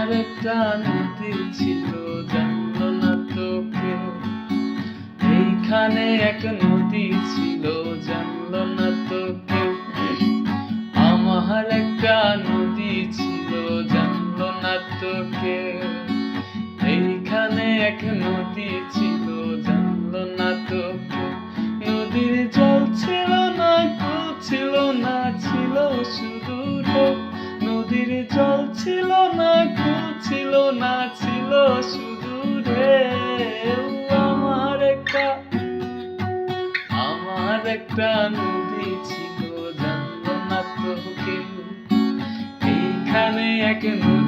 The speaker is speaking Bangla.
আমার একটা নদী ছিল, জানলো না তো কেউ। এইখানে এক নদী ছিল, জানলো না তো কেউ। আমার একটা নদী ছিল, জানলো না তো কেউ। এইখানে এক নদী ছিল, জানলো না তো কেউ। নদীর জল ছিল না, কুল ছিল না, ছিল শুধু ঢেউ। নদীর জল ছিল না, কুল ছিল না, ছিল শুধু ঢেউ। আমার একটা নদী ছিল, জানলো না তো কেউ। এইখানে এক নদী